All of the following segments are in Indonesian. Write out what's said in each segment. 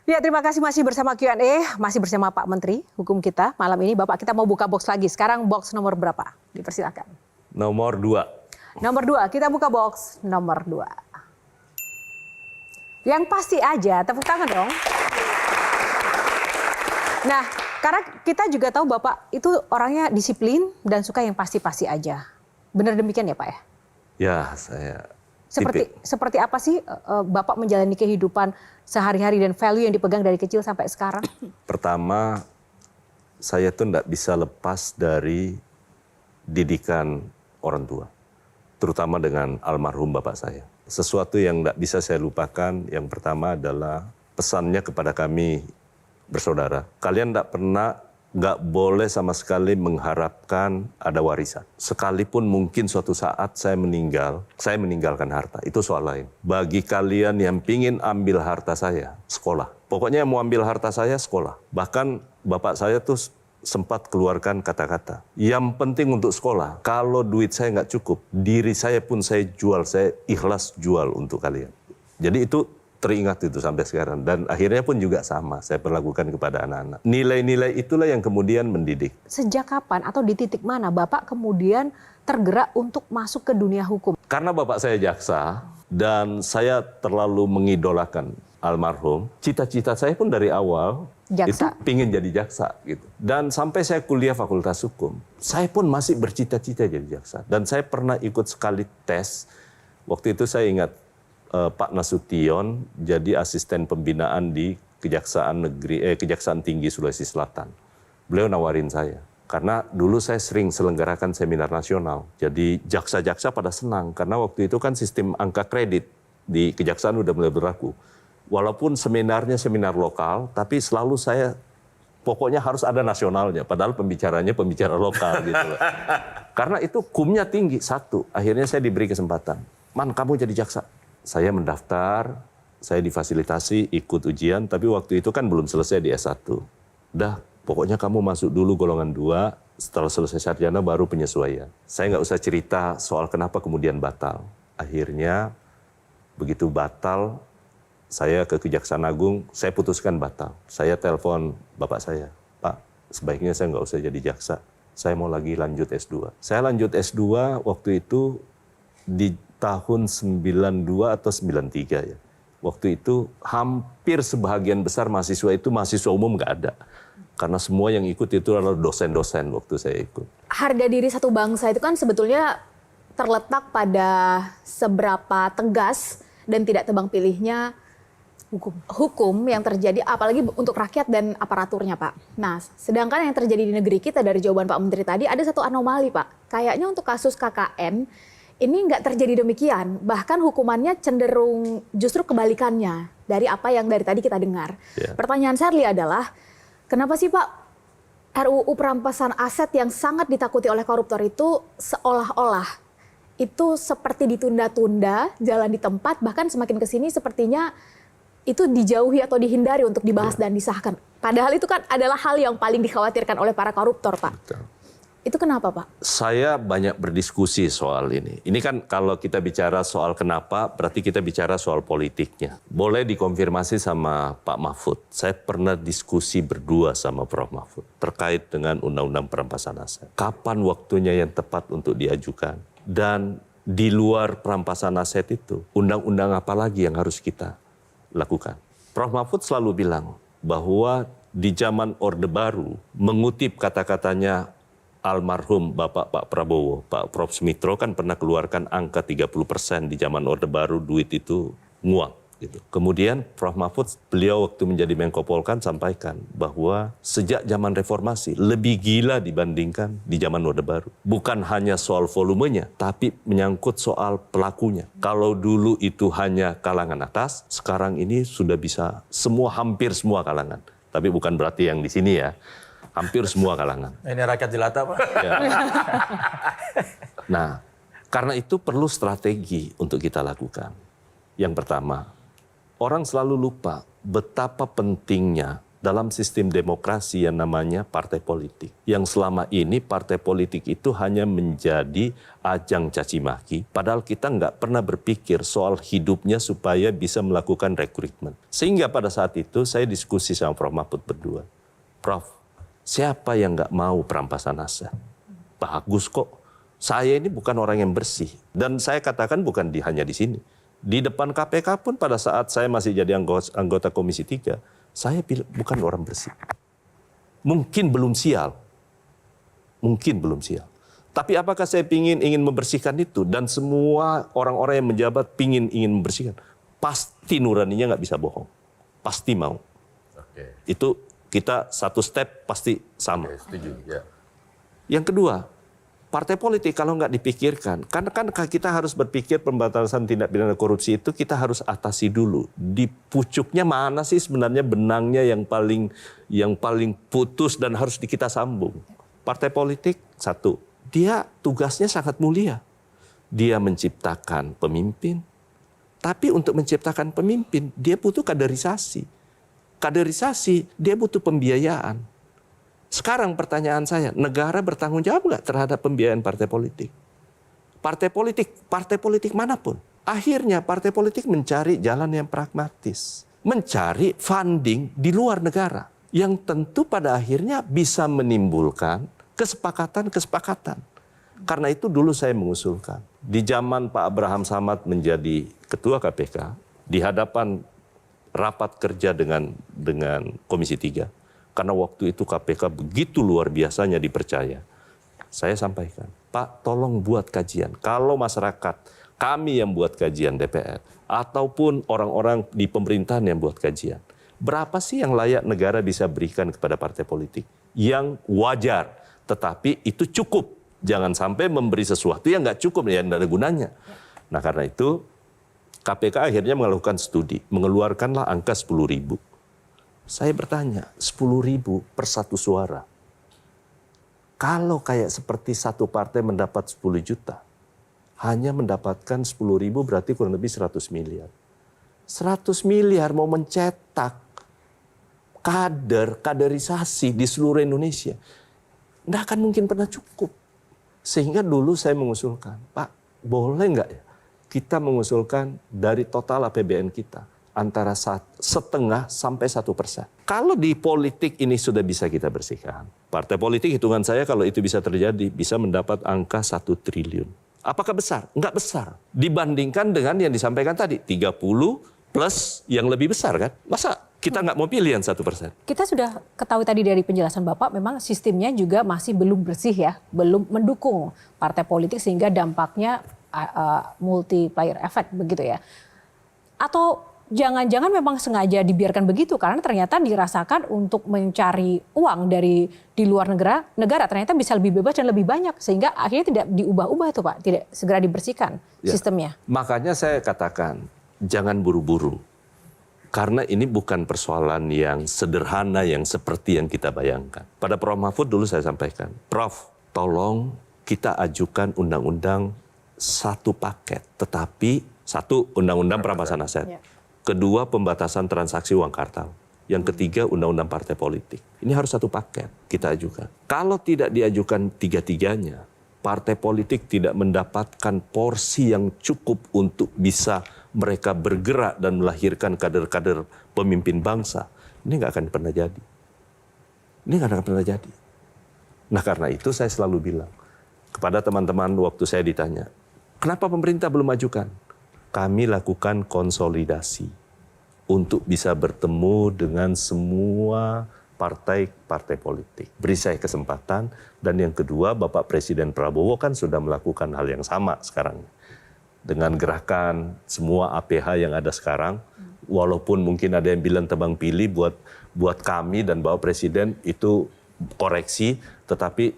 Ya, terima kasih masih bersama Q&A, masih bersama Pak Menteri Hukum kita. Malam ini Bapak kita mau buka box lagi. Sekarang box nomor berapa? Dipersilakan. Nomor 2. Nomor 2, kita buka box nomor 2. Yang pasti aja, tepuk tangan dong. Nah, karena kita juga tahu Bapak itu orangnya disiplin dan suka yang pasti-pasti aja. Benar demikian ya Pak ya? Ya, saya... Seperti apa sih Bapak menjalani kehidupan sehari-hari dan value yang dipegang dari kecil sampai sekarang? Pertama, saya tuh enggak bisa lepas dari didikan orang tua. Terutama dengan almarhum bapak saya. Sesuatu yang enggak bisa saya lupakan, yang pertama adalah pesannya kepada kami bersaudara. Kalian nggak boleh sama sekali mengharapkan ada warisan. Sekalipun mungkin suatu saat saya meninggalkan harta. Itu soal lain. Bagi kalian yang pingin ambil harta saya, sekolah. Pokoknya yang mau ambil harta saya, sekolah. Bahkan bapak saya tuh sempat keluarkan kata-kata. Yang penting untuk sekolah, kalau duit saya nggak cukup, diri saya pun saya jual, saya ikhlas jual untuk kalian. Jadi itu teringat itu sampai sekarang. Dan akhirnya pun juga sama, saya perlakukan kepada anak-anak. Nilai-nilai itulah yang kemudian mendidik. Sejak kapan atau di titik mana Bapak kemudian tergerak untuk masuk ke dunia hukum? Karena bapak saya jaksa, dan saya terlalu mengidolakan almarhum, cita-cita saya pun dari awal jaksa. Itu pingin jadi jaksa. Gitu. Dan sampai saya kuliah fakultas hukum, saya pun masih bercita-cita jadi jaksa. Dan saya pernah ikut sekali tes, waktu itu saya ingat, Pak Nasution jadi asisten pembinaan di Kejaksaan Tinggi Sulawesi Selatan. Beliau nawarin saya, karena dulu saya sering selenggarakan seminar nasional. Jadi jaksa-jaksa pada senang, karena waktu itu kan sistem angka kredit di kejaksaan udah mulai berlaku. Walaupun seminarnya seminar lokal, tapi selalu saya pokoknya harus ada nasionalnya, padahal pembicaranya pembicara lokal gitu loh. Karena itu kumnya tinggi, satu. Akhirnya saya diberi kesempatan, Man kamu jadi jaksa. Saya mendaftar, saya difasilitasi, ikut ujian, tapi waktu itu kan belum selesai di S1. Udah, pokoknya kamu masuk dulu golongan 2, setelah selesai sarjana baru penyesuaian. Saya nggak usah cerita soal kenapa kemudian batal. Akhirnya, begitu batal, saya ke Kejaksaan Agung, saya putuskan batal. Saya telepon bapak saya, Pak, sebaiknya saya nggak usah jadi jaksa. Saya mau lagi lanjut S2. Saya lanjut S2 waktu itu di tahun 92 atau 93 ya. Waktu itu hampir sebahagian besar mahasiswa itu mahasiswa umum nggak ada. Karena semua yang ikut itu adalah dosen-dosen waktu saya ikut. Harga diri satu bangsa itu kan sebetulnya terletak pada seberapa tegas dan tidak tebang pilihnya hukum yang terjadi, apalagi untuk rakyat dan aparaturnya, Pak. Nah, sedangkan yang terjadi di negeri kita dari jawaban Pak Menteri tadi ada satu anomali, Pak. Kayaknya untuk kasus KKN, ini nggak terjadi demikian, bahkan hukumannya cenderung justru kebalikannya dari apa yang dari tadi kita dengar. Yeah. Pertanyaan Sherly adalah, kenapa sih Pak RUU perampasan aset yang sangat ditakuti oleh koruptor itu seolah-olah itu seperti ditunda-tunda, jalan di tempat, bahkan semakin kesini sepertinya itu dijauhi atau dihindari untuk dibahas dan disahkan. Padahal itu kan adalah hal yang paling dikhawatirkan oleh para koruptor, Pak. Betul. Itu kenapa, Pak? Saya banyak berdiskusi soal ini. Ini kan kalau kita bicara soal kenapa, berarti kita bicara soal politiknya. Boleh dikonfirmasi sama Pak Mahfud. Saya pernah diskusi berdua sama Prof. Mahfud terkait dengan Undang-Undang Perampasan Aset. Kapan waktunya yang tepat untuk diajukan? Dan di luar perampasan aset itu, undang-undang apa lagi yang harus kita lakukan? Prof. Mahfud selalu bilang bahwa di zaman Orde Baru, mengutip kata-katanya almarhum Bapak Pak Prabowo, Pak Prof. Sumitro kan pernah keluarkan angka 30% di zaman Orde Baru, duit itu nguang. Gitu. Kemudian Prof. Mahfud, beliau waktu menjadi Menko Polhukam sampaikan bahwa sejak zaman reformasi lebih gila dibandingkan di zaman Orde Baru. Bukan hanya soal volumenya, tapi menyangkut soal pelakunya. Kalau dulu itu hanya kalangan atas, sekarang ini sudah bisa hampir semua kalangan. Tapi bukan berarti yang di sini ya. Hampir semua kalangan. Ini rakyat jelata, Pak. Ya. Nah, karena itu perlu strategi untuk kita lakukan. Yang pertama, orang selalu lupa betapa pentingnya dalam sistem demokrasi yang namanya partai politik. Yang selama ini partai politik itu hanya menjadi ajang caci maki, padahal kita nggak pernah berpikir soal hidupnya supaya bisa melakukan rekrutmen. Sehingga pada saat itu saya diskusi sama Prof. Mahfud berdua. Prof, siapa yang nggak mau perampasan aset? Bagus kok. Saya ini bukan orang yang bersih. Dan saya katakan bukan hanya di sini. Di depan KPK pun pada saat saya masih jadi anggota Komisi 3, saya bukan orang bersih. Mungkin belum sial. Mungkin belum sial. Tapi apakah saya ingin membersihkan itu? Dan semua orang-orang yang menjabat ingin membersihkan. Pasti nuraninya nggak bisa bohong. Pasti mau. Oke. Itu kita satu step pasti sama. Oke, setuju. Ya. Yang kedua, partai politik kalau nggak dipikirkan, karena kan kita harus berpikir pembatasan tindak pidana korupsi itu kita harus atasi dulu. Di pucuknya mana sih sebenarnya benangnya yang paling putus dan harus kita sambung. Partai politik, satu, dia tugasnya sangat mulia. Dia menciptakan pemimpin, tapi untuk menciptakan pemimpin, dia butuh kaderisasi. Kaderisasi, dia butuh pembiayaan. Sekarang pertanyaan saya, negara bertanggung jawab nggak terhadap pembiayaan partai politik? Partai politik manapun. Akhirnya partai politik mencari jalan yang pragmatis. Mencari funding di luar negara. Yang tentu pada akhirnya bisa menimbulkan kesepakatan-kesepakatan. Karena itu dulu saya mengusulkan. Di zaman Pak Abraham Samad menjadi ketua KPK, di hadapan rapat kerja dengan Komisi 3, karena waktu itu KPK begitu luar biasanya dipercaya. Saya sampaikan, Pak tolong buat kajian. Kalau masyarakat, kami yang buat kajian DPR, ataupun orang-orang di pemerintahan yang buat kajian, berapa sih yang layak negara bisa berikan kepada partai politik? Yang wajar, tetapi itu cukup. Jangan sampai memberi sesuatu yang nggak cukup, yang nggak ada gunanya. Nah karena itu, KPK akhirnya melakukan studi, mengeluarkanlah angka 10.000. Saya bertanya, 10.000 per satu suara. Kalau kayak seperti satu partai mendapat 10 juta, hanya mendapatkan 10.000 berarti kurang lebih 100 miliar. 100 miliar mau mencetak kaderisasi di seluruh Indonesia. Nggak akan mungkin pernah cukup. Sehingga dulu saya mengusulkan, Pak, boleh nggak ya kita mengusulkan dari total APBN kita antara 0,5 sampai 1%. Kalau di politik ini sudah bisa kita bersihkan. Partai politik hitungan saya kalau itu bisa terjadi, bisa mendapat angka 1 triliun. Apakah besar? Enggak besar. Dibandingkan dengan yang disampaikan tadi, 30 plus yang lebih besar kan? Masa kita nggak mau pilih yang 1%? Kita sudah ketahui tadi dari penjelasan Bapak, memang sistemnya juga masih belum bersih ya, belum mendukung partai politik sehingga dampaknya multiplier effect begitu ya. Atau jangan-jangan memang sengaja dibiarkan begitu karena ternyata dirasakan untuk mencari uang dari di luar negara ternyata bisa lebih bebas dan lebih banyak sehingga akhirnya tidak diubah-ubah tuh Pak, tidak segera dibersihkan sistemnya. Makanya saya katakan jangan buru-buru. Karena ini bukan persoalan yang sederhana yang seperti yang kita bayangkan. Pada Prof. Mahfud dulu saya sampaikan, Prof, tolong kita ajukan undang-undang satu paket, tetapi satu undang-undang perampasan aset. Ya. Kedua, pembatasan transaksi uang kartal. Yang ketiga, undang-undang partai politik. Ini harus satu paket kita ajukan. Kalau tidak diajukan tiga-tiganya, partai politik tidak mendapatkan porsi yang cukup untuk bisa mereka bergerak dan melahirkan kader-kader pemimpin bangsa. Ini nggak akan pernah jadi. Ini nggak akan pernah jadi. Nah karena itu saya selalu bilang kepada teman-teman waktu saya ditanya, kenapa pemerintah belum ajukan? Kami lakukan konsolidasi untuk bisa bertemu dengan semua partai-partai politik. Beri saya kesempatan. Dan yang kedua, Bapak Presiden Prabowo kan sudah melakukan hal yang sama sekarang. Dengan gerakan semua APH yang ada sekarang, walaupun mungkin ada yang bilang tebang pilih buat kami dan Bapak Presiden itu koreksi, tetapi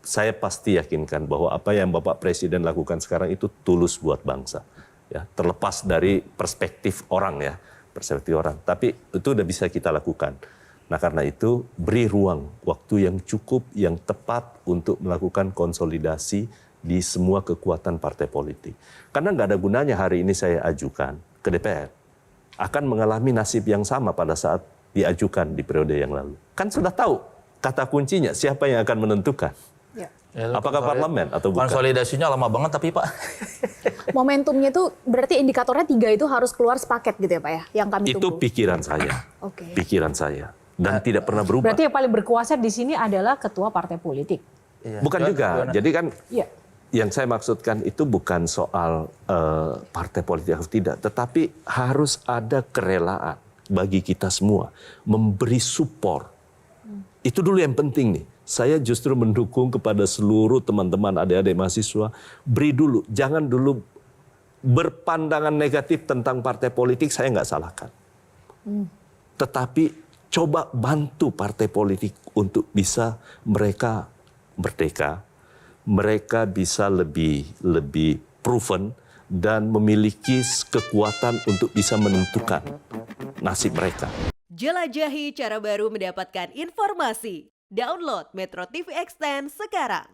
saya pasti yakinkan bahwa apa yang Bapak Presiden lakukan sekarang itu tulus buat bangsa. Ya, terlepas dari perspektif orang ya, perspektif orang. Tapi itu udah bisa kita lakukan. Nah karena itu beri ruang, waktu yang cukup, yang tepat untuk melakukan konsolidasi di semua kekuatan partai politik. Karena nggak ada gunanya hari ini saya ajukan ke DPR. Akan mengalami nasib yang sama pada saat diajukan di periode yang lalu. Kan sudah tahu kata kuncinya siapa yang akan menentukan. Ya. Apakah parlemen atau bukan? Konsolidasinya lama banget tapi Pak. Momentumnya itu berarti indikatornya 3 itu harus keluar sepaket gitu ya Pak ya, yang kami Itu tunggu. pikiran saya. Oke. Pikiran saya. Dan tidak pernah berubah. Berarti yang paling berkuasa di sini adalah ketua partai politik. Iya. Bukan juga. Jadi kan Iya. yang saya maksudkan itu bukan soal partai politik atau tidak, tetapi harus ada kerelaan bagi kita semua memberi support. Itu dulu yang penting nih. Saya justru mendukung kepada seluruh teman-teman adik-adik mahasiswa, beri dulu, jangan dulu berpandangan negatif tentang partai politik, saya nggak salahkan. Tetapi coba bantu partai politik untuk bisa mereka merdeka, mereka bisa lebih proven dan memiliki kekuatan untuk bisa menentukan nasib mereka. Jelajahi cara baru mendapatkan informasi. Download Metro TV Extend sekarang.